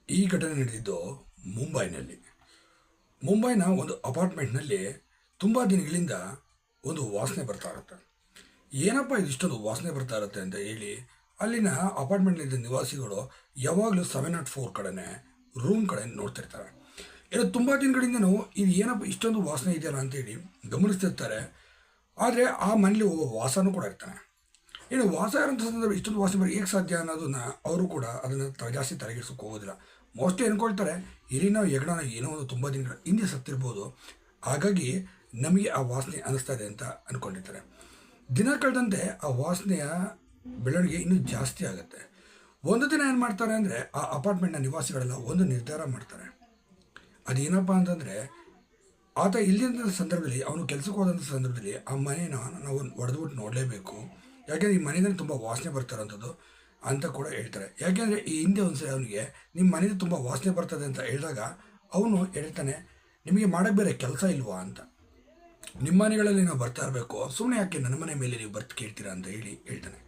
ಈ ಘಟನೆ ನಡೆದಿದ್ದು ಮುಂಬೈನಲ್ಲಿ. ಮುಂಬೈನ ಒಂದು ಅಪಾರ್ಟ್ಮೆಂಟ್ನಲ್ಲಿ ತುಂಬ ದಿನಗಳಿಂದ ಒಂದು ವಾಸನೆ ಬರ್ತಾ ಇರುತ್ತೆ. ಏನಪ್ಪ ಇದಿಷ್ಟೊಂದು ವಾಸನೆ ಬರ್ತಾ ಇರುತ್ತೆ ಅಂತ ಹೇಳಿ ಅಲ್ಲಿನ ಅಪಾರ್ಟ್ಮೆಂಟ್ನಲ್ಲಿದ್ದ ನಿವಾಸಿಗಳು ಯಾವಾಗಲೂ 704 ಕಡೆನೇ ರೂಮ್ ಕಡೆ ನೋಡ್ತಿರ್ತಾರೆ. ಏನೋ ತುಂಬ ದಿನಗಳಿಂದನೂ ಇದು ಏನಪ್ಪ ಇಷ್ಟೊಂದು ವಾಸನೆ ಇದೆಯಲ್ಲ ಅಂತೇಳಿ ಗಮನಿಸ್ತಿರ್ತಾರೆ. ಆದರೆ ಆ ಮನೇಲಿ ಒಬ್ಬ ವಾಸನೂ ಕೂಡ ಇರ್ತಾನೆ. ಏನು ವಾಸ ಇರೋಂಥ ಸಂದರ್ಭ ಇಷ್ಟೊಂದು ವಾಸನೆ ಬರೀ ಹೇಗೆ ಸಾಧ್ಯ ಅನ್ನೋದನ್ನ ಅವರು ಕೂಡ ಅದನ್ನು ಜಾಸ್ತಿ ತಲೆಗೆಡ್ಸೋಕೆ ಹೋಗೋದಿಲ್ಲ. ಮೋಸ್ಟ್ಲಿ ಅಂದ್ಕೊಳ್ತಾರೆ ಇಲ್ಲಿನ ಹೆಗ್ಣನ ಏನೋ ಒಂದು ತುಂಬ ದಿನಗಳ ಹಿಂದೆ ಸತ್ತಿರ್ಬೋದು, ಹಾಗಾಗಿ ನಮಗೆ ಆ ವಾಸನೆ ಅನ್ನಿಸ್ತಾ ಇದೆ ಅಂತ ಅಂದ್ಕೊಂಡಿರ್ತಾರೆ. ದಿನ ಕಳೆದಂತೆ ಆ ವಾಸನೆಯ ಬೆಳವಣಿಗೆ ಇನ್ನೂ ಜಾಸ್ತಿ ಆಗುತ್ತೆ. ಒಂದು ದಿನ ಏನು ಮಾಡ್ತಾರೆ ಅಂದರೆ ಆ ಅಪಾರ್ಟ್ಮೆಂಟ್ನ ನಿವಾಸಿಗಳೆಲ್ಲ ಒಂದು ನಿರ್ಧಾರ ಮಾಡ್ತಾರೆ. ಅದೇನಪ್ಪ ಅಂತಂದರೆ ಆತ ಇಲ್ಲಿದ್ದ ಸಂದರ್ಭದಲ್ಲಿ ಅವನು ಕೆಲಸಕ್ಕೆ ಹೋದಂಥ ಸಂದರ್ಭದಲ್ಲಿ ಆ ಮನೇನ ನಾವು ಹೊಡೆದ್ಬಿಟ್ಟು ನೋಡಲೇಬೇಕು, ಯಾಕೆಂದರೆ ಈ ಮನೆಯಲ್ಲಿ ತುಂಬ ವಾಸನೆ ಬರ್ತಾರಂಥದ್ದು ಅಂತ ಕೂಡ ಹೇಳ್ತಾರೆ. ಯಾಕೆಂದರೆ ಈ ಹಿಂದೆ ಒಂದ್ಸರಿ ಅವನಿಗೆ ನಿಮ್ಮ ಮನೇಲಿ ತುಂಬ ವಾಸನೆ ಬರ್ತದೆ ಅಂತ ಹೇಳಿದಾಗ ಅವನು ಹೇಳ್ತಾನೆ, ನಿಮಗೆ ಮಾಡೋಕ್ಕೆ ಬೇರೆ ಕೆಲಸ ಇಲ್ವಾ ಅಂತ, ನಿಮ್ಮ ಮನೆಗಳಲ್ಲಿ ನಾವು ಬರ್ತಾ ಇರಬೇಕು, ಸುಮ್ಮನೆ ಯಾಕೆ ನನ್ನ ಮನೆ ಮೇಲೆ ನೀವು ಬರ್ತು ಕೇಳ್ತೀರಾ ಅಂತ ಹೇಳಿ ಹೇಳ್ತಾನೆ.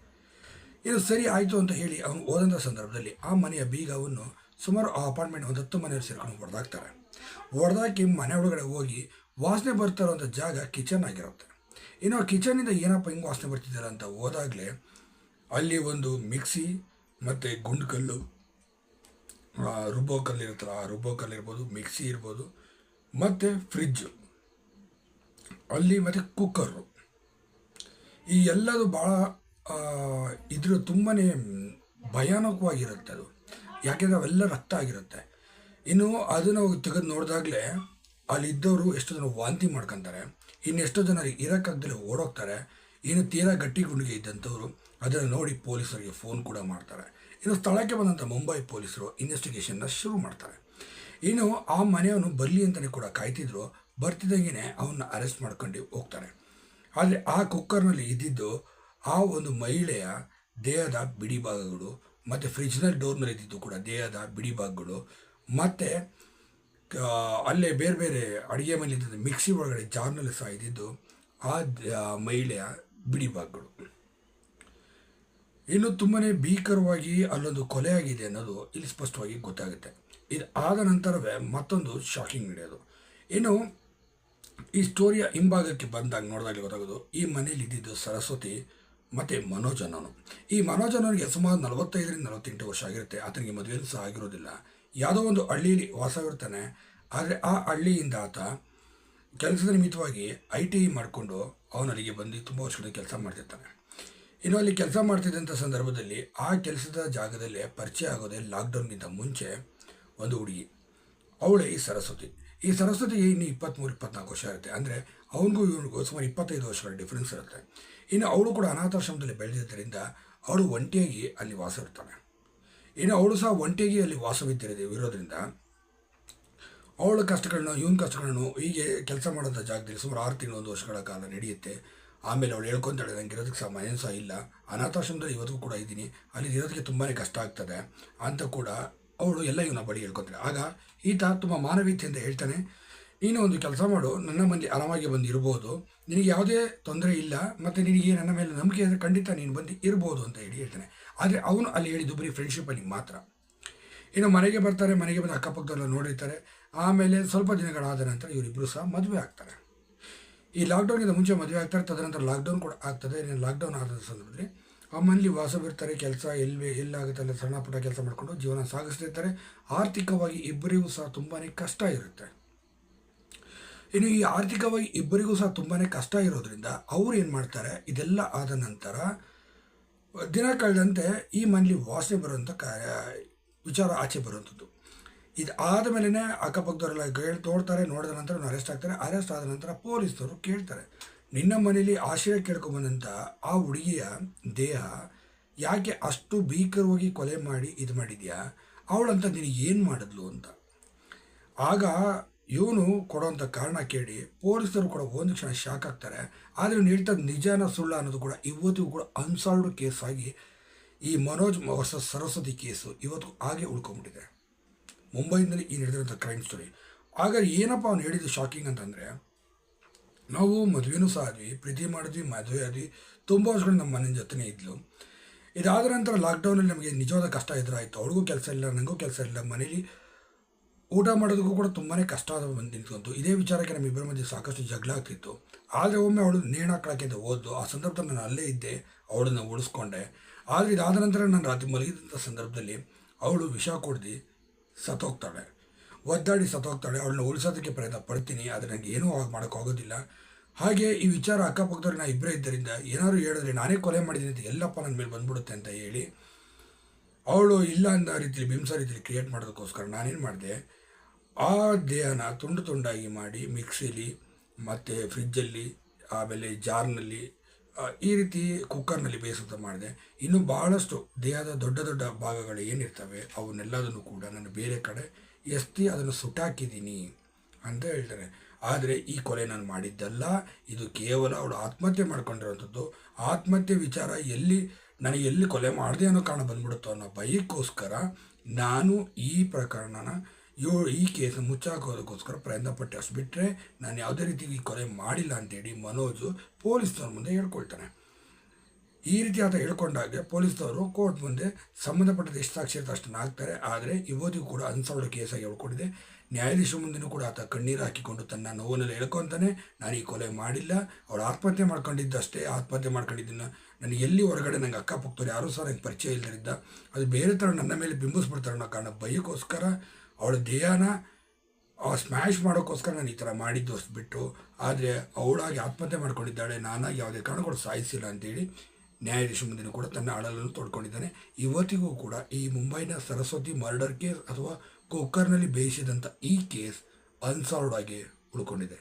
ಇದು ಸರಿ ಆಯಿತು ಅಂತ ಹೇಳಿ ಅವನು ಹೋದಂಥ ಸಂದರ್ಭದಲ್ಲಿ ಆ ಮನೆಯ ಬೀಗವನ್ನು ಸುಮಾರು ಆ ಅಪಾರ್ಟ್ಮೆಂಟ್ ಒಂದು 10 ಮನೆಯವರು ಸೇರ್ಕೊಂಡು ಹೊಡೆದಾಕ್ತಾರೆ. ಹೊಡೆದಾಕಿ ಮನೆ ಒಳಗಡೆ ಹೋಗಿ ವಾಸನೆ ಬರ್ತಾ ಇರೋಂಥ ಜಾಗ ಕಿಚನ್ ಆಗಿರುತ್ತೆ. ಇನ್ನು ಆ ಕಿಚನಿಂದ ಏನಪ್ಪ ಹಿಂಗೆ ವಾಸನೆ ಬರ್ತಿದ್ದಾರೆ ಅಂತ ಹೋದಾಗಲೇ ಅಲ್ಲಿ ಒಂದು ಮಿಕ್ಸಿ ಮತ್ತು ಗುಂಡು ಕಲ್ಲು, ರುಬ್ಬೋ ಕಲ್ಲು ಇರುತ್ತಲ್ಲ ಆ ರುಬ್ಬೋ ಕಲ್ಲು ಇರ್ಬೋದು, ಮಿಕ್ಸಿ ಇರ್ಬೋದು, ಮತ್ತು ಫ್ರಿಜ್ಜು ಅಲ್ಲಿ, ಮತ್ತು ಕುಕ್ಕರು, ಈ ಎಲ್ಲದು ಭಾಳ ಇದ್ರ ತುಂಬಾ ಭಯಾನಕವಾಗಿರುತ್ತೆ ಅದು. ಯಾಕೆಂದರೆ ಅವೆಲ್ಲ ರಕ್ತ ಆಗಿರುತ್ತೆ. ಇನ್ನು ಅದನ್ನು ತೆಗೆದು ನೋಡಿದಾಗಲೇ ಅಲ್ಲಿದ್ದವರು ಎಷ್ಟೋ ಜನ ವಾಂತಿ ಮಾಡ್ಕೊತಾರೆ, ಇನ್ನು ಎಷ್ಟೋ ಜನ ಇರೋಕ್ಕಾಗ್ದಲೇ ಓಡೋಗ್ತಾರೆ. ಇನ್ನು ತೀರಾ ಗಟ್ಟಿ ಗುಂಡಿಗೆ ಇದ್ದಂಥವ್ರು ಅದನ್ನು ನೋಡಿ ಪೊಲೀಸರಿಗೆ ಫೋನ್ ಕೂಡ ಮಾಡ್ತಾರೆ. ಇನ್ನು ಸ್ಥಳಕ್ಕೆ ಬಂದಂಥ ಮುಂಬೈ ಪೊಲೀಸರು ಇನ್ವೆಸ್ಟಿಗೇಷನ್ನ ಶುರು ಮಾಡ್ತಾರೆ. ಇನ್ನು ಆ ಮನೆಯವನು ಬರಲಿ ಅಂತಲೇ ಕೂಡ ಕಾಯ್ತಿದ್ರು. ಬರ್ತಿದ್ದಂಗೆ ಅವನ್ನ ಅರೆಸ್ಟ್ ಮಾಡ್ಕೊಂಡು ಹೋಗ್ತಾರೆ. ಆದರೆ ಆ ಕುಕ್ಕರ್ನಲ್ಲಿ ಇದ್ದಿದ್ದು ಆ ಒಂದು ಮಹಿಳೆಯ ದೇಹದ ಬಿಡಿ ಭಾಗಗಳು, ಮತ್ತು ಫ್ರಿಜ್ನಲ್ಲಿ ಡೋರ್ನಲ್ಲಿ ಇದ್ದಿದ್ದು ಕೂಡ ದೇಹದ ಬಿಡಿ ಭಾಗಗಳು, ಮತ್ತು ಅಲ್ಲೇ ಬೇರೆ ಬೇರೆ ಅಡುಗೆ ಮೇಲೆ ಇದ್ದಿದ್ದು ಮಿಕ್ಸಿ ಒಳಗಡೆ ಜಾರ್ನಲ್ಲಿ ಸಹ ಇದ್ದಿದ್ದು ಆ ಮಹಿಳೆಯ ಬಿಡಿ ಭಾಗಗಳು. ಇನ್ನು ತುಂಬಾ ಭೀಕರವಾಗಿ ಅಲ್ಲೊಂದು ಕೊಲೆ ಆಗಿದೆ ಅನ್ನೋದು ಇಲ್ಲಿ ಸ್ಪಷ್ಟವಾಗಿ ಗೊತ್ತಾಗುತ್ತೆ. ಇದು ಆದ ನಂತರವೇ ಮತ್ತೊಂದು ಶಾಕಿಂಗ್ ನಡೆಯೋದು. ಇನ್ನು ಈ ಸ್ಟೋರಿಯ ಹಿಂಭಾಗಕ್ಕೆ ಬಂದಾಗ ನೋಡಿದಾಗ ಗೊತ್ತಾಗೋದು, ಈ ಮನೇಲಿ ಇದ್ದಿದ್ದು ಸರಸ್ವತಿ ಮತ್ತು ಮನೋಜ್ ಅನ್ನೋನು. ಈ ಮನೋಜ್ ಅನ್ನೋನಿಗೆ ಸುಮಾರು 45-48 ವರ್ಷ ಆಗಿರುತ್ತೆ. ಆತನಿಗೆ ಮದುವೆಯೂ ಸಹ ಆಗಿರೋದಿಲ್ಲ. ಯಾವುದೋ ಒಂದು ಹಳ್ಳಿಯಲ್ಲಿ ವಾಸವಿರ್ತಾನೆ. ಆದರೆ ಆ ಹಳ್ಳಿಯಿಂದ ಆತ ಕೆಲಸದ ನಿಮಿತ್ತವಾಗಿ ITI ಮಾಡಿಕೊಂಡು ಅವನಲ್ಲಿಗೆ ಬಂದು ತುಂಬ ವರ್ಷಗಳ ಕೆಲಸ ಮಾಡ್ತಿರ್ತಾನೆ. ಇನ್ನು ಅಲ್ಲಿ ಕೆಲಸ ಮಾಡ್ತಿದ್ದಂಥ ಸಂದರ್ಭದಲ್ಲಿ ಆ ಕೆಲಸದ ಜಾಗದಲ್ಲೇ ಪರಿಚಯ ಆಗೋದೇ ಲಾಕ್ಡೌನ್ಗಿಂತ ಮುಂಚೆ ಒಂದು ಹುಡುಗಿ, ಅವಳೇ ಈ ಸರಸ್ವತಿ. ಈ ಸರಸ್ವತಿಗೆ ಇನ್ನು 23-24 ವರ್ಷ ಇರುತ್ತೆ. ಅಂದರೆ ಅವನಿಗೂ ಇವನಿಗೂ ಸುಮಾರು 25 ವರ್ಷಗಳ ಡಿಫ್ರೆನ್ಸ್ ಇರುತ್ತೆ. ಇನ್ನು ಅವಳು ಕೂಡ ಅನಾಥಾಶ್ರಮದಲ್ಲಿ ಬೆಳೆದಿದ್ದರಿಂದ ಅವಳು ಒಂಟಿಯಾಗಿ ಅಲ್ಲಿ ವಾಸ ಇರ್ತಾನೆ. ಇನ್ನು ಅವಳು ಸಹ ಒಂಟಿಯಾಗಿ ಅಲ್ಲಿ ಇರೋದ್ರಿಂದ ಅವಳ ಕಷ್ಟಗಳನ್ನು ಇವನ ಕಷ್ಟಗಳನ್ನು ಹೀಗೆ ಕೆಲಸ ಮಾಡೋಂಥ ಜಾಗದಲ್ಲಿ ಸುಮಾರು 6 ತಿಂಗಳು 1 ವರ್ಷಗಳ ಕಾಲ ನಡೆಯುತ್ತೆ. ಆಮೇಲೆ ಅವಳು ಹೇಳ್ಕೊತಾಳೆ, ನನಗೆ ಇರೋದಕ್ಕೆ ಸಹ ಮನೆ ಸಹ ಇಲ್ಲ, ಅನಾಥಾಶ್ರಮದಲ್ಲಿ ಇವತ್ತಿಗೂ ಕೂಡ ಇದ್ದೀನಿ, ಅಲ್ಲಿ ಇರೋದಕ್ಕೆ ತುಂಬಾ ಕಷ್ಟ ಆಗ್ತದೆ ಅಂತ ಕೂಡ ಅವಳು ಎಲ್ಲ ಇವನ ಬಳಿ ಹೇಳ್ಕೊತಾಳೆ. ಆಗ ಈತ ತುಂಬ ಮಾನವೀಯತೆಯಿಂದ ಹೇಳ್ತಾನೆ, ನೀನು ಒಂದು ಕೆಲಸ ಮಾಡು, ನನ್ನ ಮನೇಲಿ ಆರಾಮಾಗಿ ಬಂದು ಇರ್ಬೋದು, ನಿನಗೆ ಯಾವುದೇ ತೊಂದರೆ ಇಲ್ಲ, ಮತ್ತು ನಿನಗೆ ನನ್ನ ಮೇಲೆ ನಂಬಿಕೆ ಇದ್ದರೆ ಖಂಡಿತ ನೀನು ಬಂದು ಇರ್ಬೋದು ಅಂತ ಹೇಳಿ ಹೇಳ್ತಾನೆ. ಆದರೆ ಅವನು ಅಲ್ಲಿ ಹೇಳಿದ್ದು ಬರೀ ಫ್ರೆಂಡ್ಶಿಪ್ಪಲ್ಲಿ ಮಾತ್ರ. ಇನ್ನು ಮನೆಗೆ ಬರ್ತಾರೆ. ಮನೆಗೆ ಬಂದು ಅಕ್ಕಪಕ್ಕದಲ್ಲ ನೋಡಿರ್ತಾರೆ. ಆಮೇಲೆ ಸ್ವಲ್ಪ ದಿನಗಳಾದ ನಂತರ ಇವರಿಬ್ಬರು ಸಹ ಮದುವೆ ಆಗ್ತಾರೆ. ಈ ಲಾಕ್ಡೌನ್ಗಿಂತ ಮುಂಚೆ ಮದುವೆ ಆಗ್ತಾರೆ. ತದನಂತರ ಲಾಕ್ಡೌನ್ ಕೂಡ ಆಗ್ತದೆ. ಲಾಕ್ಡೌನ್ ಆದ ಸಂದರ್ಭದಲ್ಲಿ ಆ ಮನೇಲಿ ವಾಸವಿರ್ತಾರೆ. ಕೆಲಸ ಎಲ್ಲಾಗುತ್ತೆ ಅಲ್ಲಿ ಸಣ್ಣ ಪುಟ್ಟ ಕೆಲಸ ಮಾಡಿಕೊಂಡು ಜೀವನ ಸಾಗಿಸ್ತಿರ್ತಾರೆ. ಆರ್ಥಿಕವಾಗಿ ಇಬ್ಬರಿಗೂ ಸಹ ತುಂಬಾ ಕಷ್ಟ ಇರುತ್ತೆ. ಇನ್ನು ಈ ಆರ್ಥಿಕವಾಗಿ ಇಬ್ಬರಿಗೂ ಸಹ ತುಂಬಾ ಕಷ್ಟ ಇರೋದ್ರಿಂದ ಅವ್ರು ಏನು ಮಾಡ್ತಾರೆ, ಇದೆಲ್ಲ ಆದ ನಂತರ ದಿನ ಕಳೆದಂತೆ ಈ ಮನೇಲಿ ವಾಸನೆ ಬರುವಂಥ ವಿಚಾರ ಆಚೆ ಬರುವಂಥದ್ದು. ಇದು ಆದ ಮೇಲೇ ಅಕ್ಕಪಕ್ಕದವರೆಲ್ಲ ನೋಡ್ತಾರೆ. ನೋಡಿದ ನಂತರ ಅರೆಸ್ಟ್ ಆಗ್ತಾರೆ. ಅರೆಸ್ಟ್ ಆದ ನಂತರ ಪೊಲೀಸರು ಕೇಳ್ತಾರೆ, ನಿನ್ನ ಮನೇಲಿ ಆಶ್ರಯ ಕೇಳ್ಕೊಂಬಂದಂಥ ಆ ಹುಡುಗಿಯ ದೇಹ ಯಾಕೆ ಅಷ್ಟು ಭೀಕರವಾಗಿ ಕೊಲೆ ಮಾಡಿ ಇದು ಮಾಡಿದ್ಯಾ, ಅವಳಂತ ನಿನಗೆ ಏನು ಮಾಡಿದ್ಲು ಅಂತ. ಆಗ ಇವನು ಕೊಡೋವಂಥ ಕಾರಣ ಕೇಳಿ ಪೊಲೀಸರು ಕೂಡ ಒಂದು ಕ್ಷಣ ಶಾಕ್ ಆಗ್ತಾರೆ. ಆದರೆ ಇವನು ಹೇಳ್ತದ್ದು ನಿಜಾನ ಸುಳ್ಳ ಅನ್ನೋದು ಕೂಡ ಇವತ್ತಿಗೂ ಕೂಡ ಅನ್ಸಾಲ್ವ್ಡ್ ಕೇಸ್ ಆಗಿ ಈ ಮನೋಜ್ ವರ್ಸಸ್ ಸರಸ್ವತಿ ಕೇಸು ಇವತ್ತು ಹಾಗೆ ಉಳ್ಕೊಂಬಿಟ್ಟಿದೆ ಮುಂಬೈನಲ್ಲಿ ಈ ನಡೆದಿರೋಂಥ ಕ್ರೈಮ್ ಸ್ಟೋರಿ. ಹಾಗಾದ್ರೆ ಏನಪ್ಪ ಅವ್ನು ಹೇಳಿದ್ದು ಶಾಕಿಂಗ್ ಅಂತಂದರೆ, ನಾವು ಮದುವೆನೂ ಸಹ ಆದ್ವಿ, ಪ್ರೀತಿ ಮಾಡಿದ್ವಿ, ಮದುವೆ ಆದ್ವಿ, ತುಂಬ ವರ್ಷಗಳು ನಮ್ಮ ಮನೆ ಜೊತೆನೇ ಇದ್ಲು. ಇದಾದ ನಂತರ ಲಾಕ್ಡೌನಲ್ಲಿ ನಮಗೆ ನಿಜವಾದ ಕಷ್ಟ ಎದುರಾಯಿತು. ಅವಳಿಗೂ ಕೆಲಸ ಇಲ್ಲ, ನನಗೂ ಕೆಲಸ ಇಲ್ಲ, ಮನೇಲಿ ಊಟ ಮಾಡೋದಕ್ಕೂ ಕೂಡ ತುಂಬಾ ಕಷ್ಟ ಬಂದು ನಿಂತ್ಕೊಂತು. ಇದೇ ವಿಚಾರಕ್ಕೆ ನಮ್ಮಿಬ್ಬರ ಮಧ್ಯೆ ಸಾಕಷ್ಟು ಜಗಳ ಆಗ್ತಿತ್ತು. ಆದರೆ ಒಮ್ಮೆ ಅವಳು ನೇಣು ಹಾಕೊಳ್ಳೋಕ್ಕೆ ಅಂತ ಹೋದ್ಲು. ಆ ಸಂದರ್ಭದಲ್ಲಿ ನಾನು ಅಲ್ಲೇ ಇದ್ದೆ, ಅವಳನ್ನು ಉಳಿಸ್ಕೊಂಡೆ. ಆದರೆ ಇದಾದ ನಂತರ ನಾನು ರಾತ್ರಿ ಮಲಗಿದಂಥ ಸಂದರ್ಭದಲ್ಲಿ ಅವಳು ವಿಷ ಕುಡ್ದು ಸತ್ತೋಗ್ತಾಳೆ, ಒದ್ದಾಡಿ ಸತ್ತೋಗ್ತಾಳೆ. ಅವಳನ್ನ ಉಳಿಸೋದಕ್ಕೆ ಪ್ರಯತ್ನ ಪಡ್ತೀನಿ, ಆದರೆ ನನಗೆ ಏನೂ ಮಾಡೋಕ್ಕಾಗೋದಿಲ್ಲ. ಹಾಗೆ ಈ ವಿಚಾರ ಅಕ್ಕಪಕ್ಕದವ್ರು ನಾ ಇಬ್ಬರೇ ಇದ್ದರಿಂದ ಏನಾದ್ರು ಹೇಳಿದ್ರೆ ನಾನೇ ಕೊಲೆ ಮಾಡಿದ್ದೀನಿ ಅಂತ ಎಲ್ಲಪ್ಪ ನನ್ನ ಮೇಲೆ ಬಂದ್ಬಿಡುತ್ತೆ ಅಂತ ಹೇಳಿ ಅವಳು ಇಲ್ಲ ಅಂದ ರೀತಿಯಲ್ಲಿ ಬಿಂಬಿಸೋ ರೀತಿಯಲ್ಲಿ ಕ್ರಿಯೇಟ್ ಮಾಡೋದಕ್ಕೋಸ್ಕರ ನಾನೇನು ಮಾಡಿದೆ, ಆ ದೇಹನ ತುಂಡು ತುಂಡಾಗಿ ಮಾಡಿ ಮಿಕ್ಸಿಲಿ ಮತ್ತು ಫ್ರಿಜ್ಜಲ್ಲಿ ಆಮೇಲೆ ಜಾರ್ನಲ್ಲಿ ಈ ರೀತಿ ಕುಕ್ಕರ್ನಲ್ಲಿ ಬೇಯಿಸೋದು ಮಾಡಿದೆ. ಇನ್ನು ಭಾಳಷ್ಟು ದೇಹದ ದೊಡ್ಡ ದೊಡ್ಡ ಭಾಗಗಳು ಏನಿರ್ತವೆ ಅವನ್ನೆಲ್ಲದನ್ನು ಕೂಡ ನಾನು ಬೇರೆ ಕಡೆ ಎಸ್ತಿ ಅದನ್ನು ಸುಟ್ಟಾಕಿದ್ದೀನಿ ಅಂತ ಹೇಳ್ತಾರೆ. ಆದರೆ ಈ ಕೊಲೆ ನಾನು ಮಾಡಿದ್ದಲ್ಲ, ಇದು ಕೇವಲ ಅವಳು ಆತ್ಮಹತ್ಯೆ ಮಾಡ್ಕೊಂಡಿರೋಂಥದ್ದು. ಆತ್ಮಹತ್ಯೆ ವಿಚಾರ ನನಗೆ ಎಲ್ಲಿ ಕೊಲೆ ಮಾಡಿದೆ ಅನ್ನೋ ಕಾರಣ ಬಂದ್ಬಿಡುತ್ತೋ ಅನ್ನೋ ಭಯಕ್ಕೋಸ್ಕರ ನಾನು ಈ ಪ್ರಕರಣನ ಈ ಕೇಸ್ ಮುಚ್ಚಾಕೋದಕ್ಕೋಸ್ಕರ ಪ್ರಯತ್ನ ಪಟ್ಟೆ. ಅಷ್ಟು ಬಿಟ್ಟರೆ ನಾನು ಯಾವುದೇ ರೀತಿ ಈ ಕೊಲೆ ಮಾಡಿಲ್ಲ ಅಂತೇಳಿ ಮನೋಜು ಪೊಲೀಸ್ನವ್ರ ಮುಂದೆ ಹೇಳ್ಕೊಳ್ತಾನೆ. ಈ ರೀತಿ ಆತ ಹೇಳ್ಕೊಂಡಾಗ ಪೊಲೀಸ್ನವರು ಕೋರ್ಟ್ ಮುಂದೆ ಸಂಬಂಧಪಟ್ಟದ ಎಷ್ಟು ಸಾಕ್ಷಿ ಇರುತ್ತೆ ಅಷ್ಟನ್ನು ಹಾಕ್ತಾರೆ. ಆದರೆ ಇವತ್ತಿಗೂ ಕೂಡ ಅನ್ಸಾಲ್ಡ್ ಕೇಸಾಗಿ ಹೇಳ್ಕೊಂಡಿದೆ. ನ್ಯಾಯಾಧೀಶ ಮುಂದೆನೂ ಕೂಡ ಆತ ಕಣ್ಣೀರು ಹಾಕಿಕೊಂಡು ತನ್ನ ನೋವನ್ನೆಲ್ಲ ಹೇಳ್ಕೊತಾನೆ, ನಾನು ಈ ಕೊಲೆ ಮಾಡಿಲ್ಲ, ಅವಳು ಆತ್ಮಹತ್ಯೆ ಮಾಡ್ಕೊಂಡಿದ್ದಷ್ಟೇ. ಆತ್ಮಹತ್ಯೆ ಮಾಡ್ಕೊಂಡಿದ್ದನ್ನು ನನಗೆ ಎಲ್ಲಿ ಹೊರಗಡೆ ನಂಗೆ ಅಕ್ಕಪಕ್ಕದವ್ರು ಯಾರೂ ಸಹ ನಂಗೆ ಪರಿಚಯ ಇಲ್ಲದಿದ್ದ, ಅದು ಬೇರೆ ಥರ ನನ್ನ ಮೇಲೆ ಬಿಂಬಿಸ್ಬಿಡ್ತಾರೆ ಅನ್ನೋ ಕಾರಣ ಭಯಕ್ಕೋಸ್ಕರ ಅವಳ ದೇಹನ ಸ್ಮ್ಯಾಶ್ ಮಾಡೋಕ್ಕೋಸ್ಕರ ನಾನು ಈ ಥರ ಮಾಡಿದ್ದು ಅಷ್ಟು ಬಿಟ್ಟು. ಆದರೆ ಅವಳಾಗಿ ಆತ್ಮಹತ್ಯೆ ಮಾಡ್ಕೊಂಡಿದ್ದಾಳೆ, ನಾನಾಗಿ ಯಾವುದೇ ಕಾರಣಗಳು ಸಾಯಿಸಿಲ್ಲ ಅಂತೇಳಿ ನ್ಯಾಯಾಧೀಶ ಮುಂದೆನೂ ಕೂಡ ತನ್ನ ಅಳಲನ್ನು ತೊಡ್ಕೊಂಡಿದ್ದಾನೆ. ಇವತ್ತಿಗೂ ಕೂಡ ಈ ಮುಂಬೈನ ಸರಸ್ವತಿ ಮರ್ಡರ್ ಕೇಸ್ ಅಥವಾ ಕುಕ್ಕರ್ನಲ್ಲಿ ಬೇಯಿಸಿದಂಥ ಈ ಕೇಸ್ ಅನ್ಸಾಲ್ವ್ಡ್ ಆಗಿ ಉಳ್ಕೊಂಡಿದೆ.